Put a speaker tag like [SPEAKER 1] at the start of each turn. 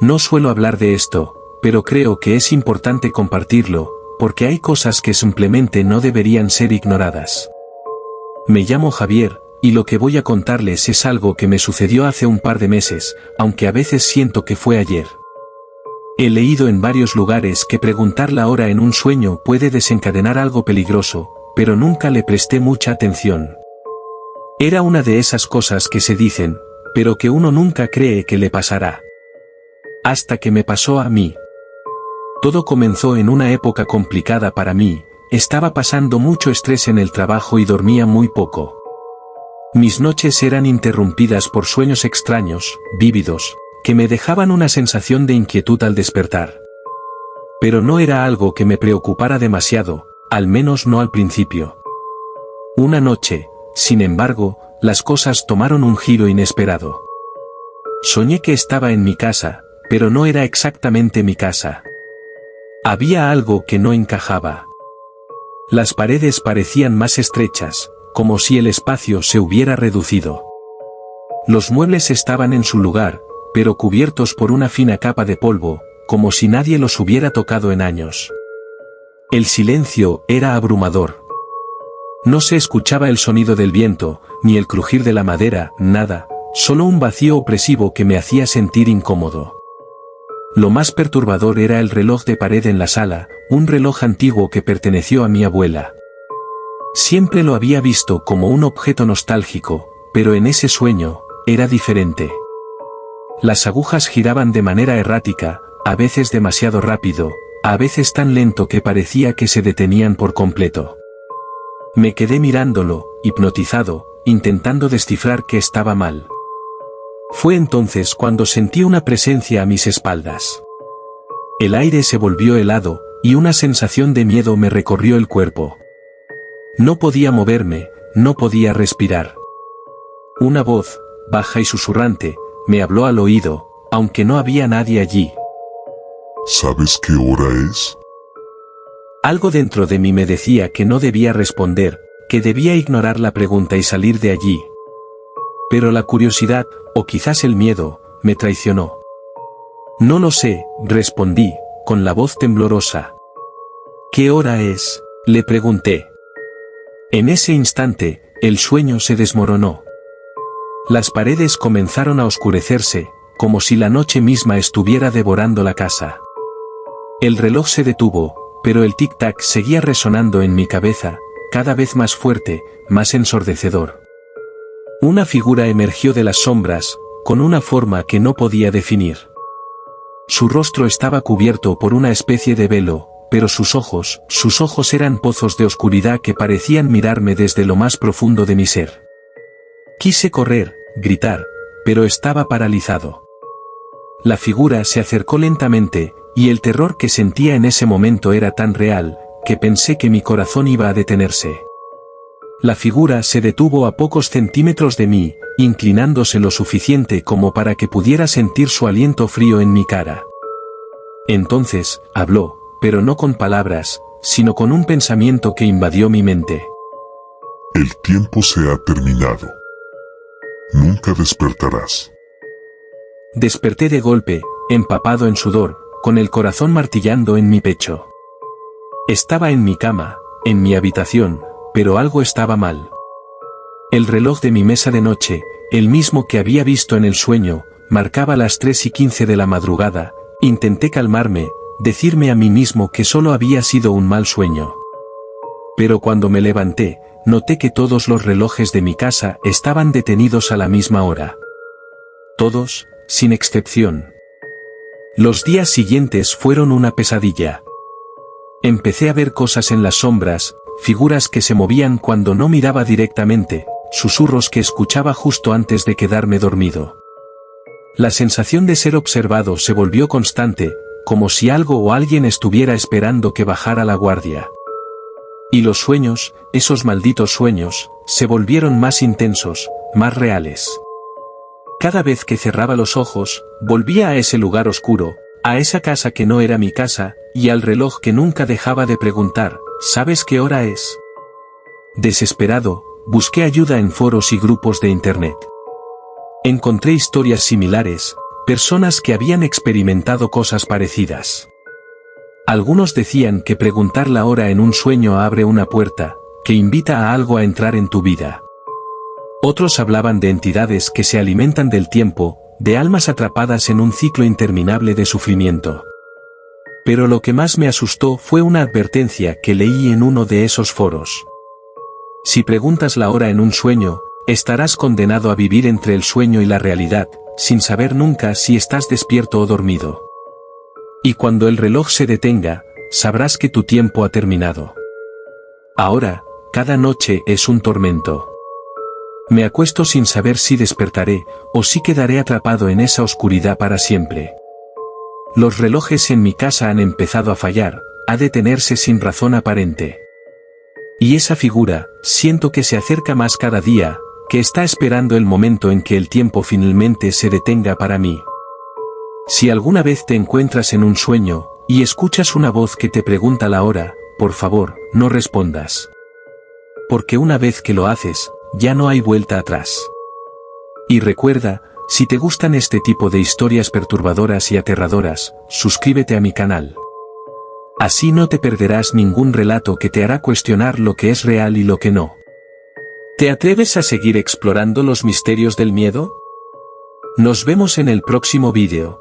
[SPEAKER 1] No suelo hablar de esto, pero creo que es importante compartirlo, porque hay cosas que simplemente no deberían ser ignoradas. Me llamo Javier, y lo que voy a contarles es algo que me sucedió hace un par de meses, aunque a veces siento que fue ayer. He leído en varios lugares que preguntar la hora en un sueño puede desencadenar algo peligroso, pero nunca le presté mucha atención. Era una de esas cosas que se dicen, pero que uno nunca cree que le pasará. Hasta que me pasó a mí. Todo comenzó en una época complicada para mí, estaba pasando mucho estrés en el trabajo y dormía muy poco. Mis noches eran interrumpidas por sueños extraños, vívidos, que me dejaban una sensación de inquietud al despertar. Pero no era algo que me preocupara demasiado, al menos no al principio. Una noche, sin embargo, las cosas tomaron un giro inesperado. Soñé que estaba en mi casa, pero no era exactamente mi casa. Había algo que no encajaba. Las paredes parecían más estrechas, como si el espacio se hubiera reducido. Los muebles estaban en su lugar, pero cubiertos por una fina capa de polvo, como si nadie los hubiera tocado en años. El silencio era abrumador. No se escuchaba el sonido del viento, ni el crujir de la madera, nada, solo un vacío opresivo que me hacía sentir incómodo. Lo más perturbador era el reloj de pared en la sala, un reloj antiguo que perteneció a mi abuela. Siempre lo había visto como un objeto nostálgico, pero en ese sueño, era diferente. Las agujas giraban de manera errática, a veces demasiado rápido, a veces tan lento que parecía que se detenían por completo. Me quedé mirándolo, hipnotizado, intentando descifrar qué estaba mal. Fue entonces cuando sentí una presencia a mis espaldas. El aire se volvió helado, y una sensación de miedo me recorrió el cuerpo. No podía moverme, no podía respirar. Una voz, baja y susurrante, me habló al oído, aunque no había nadie allí.
[SPEAKER 2] ¿Sabes qué hora es?
[SPEAKER 1] Algo dentro de mí me decía que no debía responder, que debía ignorar la pregunta y salir de allí. Pero la curiosidad, o quizás el miedo, me traicionó. No lo sé, respondí, con la voz temblorosa. ¿Qué hora es?, le pregunté. En ese instante, el sueño se desmoronó. Las paredes comenzaron a oscurecerse, como si la noche misma estuviera devorando la casa. El reloj se detuvo, pero el tic-tac seguía resonando en mi cabeza, cada vez más fuerte, más ensordecedor. Una figura emergió de las sombras, con una forma que no podía definir. Su rostro estaba cubierto por una especie de velo, pero sus ojos eran pozos de oscuridad que parecían mirarme desde lo más profundo de mi ser. Quise correr, gritar, pero estaba paralizado. La figura se acercó lentamente, y el terror que sentía en ese momento era tan real, que pensé que mi corazón iba a detenerse. La figura se detuvo a pocos centímetros de mí, inclinándose lo suficiente como para que pudiera sentir su aliento frío en mi cara. Entonces, habló, pero no con palabras, sino con un pensamiento que invadió mi mente.
[SPEAKER 2] El tiempo se ha terminado. Nunca despertarás.
[SPEAKER 1] Desperté de golpe, empapado en sudor, con el corazón martillando en mi pecho. Estaba en mi cama, en mi habitación, pero algo estaba mal. El reloj de mi mesa de noche, el mismo que había visto en el sueño, marcaba las 3:15 de la madrugada. Intenté calmarme, decirme a mí mismo que solo había sido un mal sueño. Pero cuando me levanté, noté que todos los relojes de mi casa estaban detenidos a la misma hora. Todos, sin excepción. Los días siguientes fueron una pesadilla. Empecé a ver cosas en las sombras, figuras que se movían cuando no miraba directamente, susurros que escuchaba justo antes de quedarme dormido. La sensación de ser observado se volvió constante, como si algo o alguien estuviera esperando que bajara la guardia. Y los sueños, esos malditos sueños, se volvieron más intensos, más reales. Cada vez que cerraba los ojos, volvía a ese lugar oscuro, a esa casa que no era mi casa, y al reloj que nunca dejaba de preguntar, ¿sabes qué hora es? Desesperado, busqué ayuda en foros y grupos de internet. Encontré historias similares, personas que habían experimentado cosas parecidas. Algunos decían que preguntar la hora en un sueño abre una puerta, que invita a algo a entrar en tu vida. Otros hablaban de entidades que se alimentan del tiempo, de almas atrapadas en un ciclo interminable de sufrimiento. Pero lo que más me asustó fue una advertencia que leí en uno de esos foros. Si preguntas la hora en un sueño, estarás condenado a vivir entre el sueño y la realidad, sin saber nunca si estás despierto o dormido. Y cuando el reloj se detenga, sabrás que tu tiempo ha terminado. Ahora, cada noche es un tormento. Me acuesto sin saber si despertaré, o si quedaré atrapado en esa oscuridad para siempre. Los relojes en mi casa han empezado a fallar, a detenerse sin razón aparente. Y esa figura, siento que se acerca más cada día, que está esperando el momento en que el tiempo finalmente se detenga para mí. Si alguna vez te encuentras en un sueño, y escuchas una voz que te pregunta la hora, por favor, no respondas. Porque una vez que lo haces, ya no hay vuelta atrás. Y recuerda, si te gustan este tipo de historias perturbadoras y aterradoras, suscríbete a mi canal. Así no te perderás ningún relato que te hará cuestionar lo que es real y lo que no. ¿Te atreves a seguir explorando los misterios del miedo? Nos vemos en el próximo vídeo.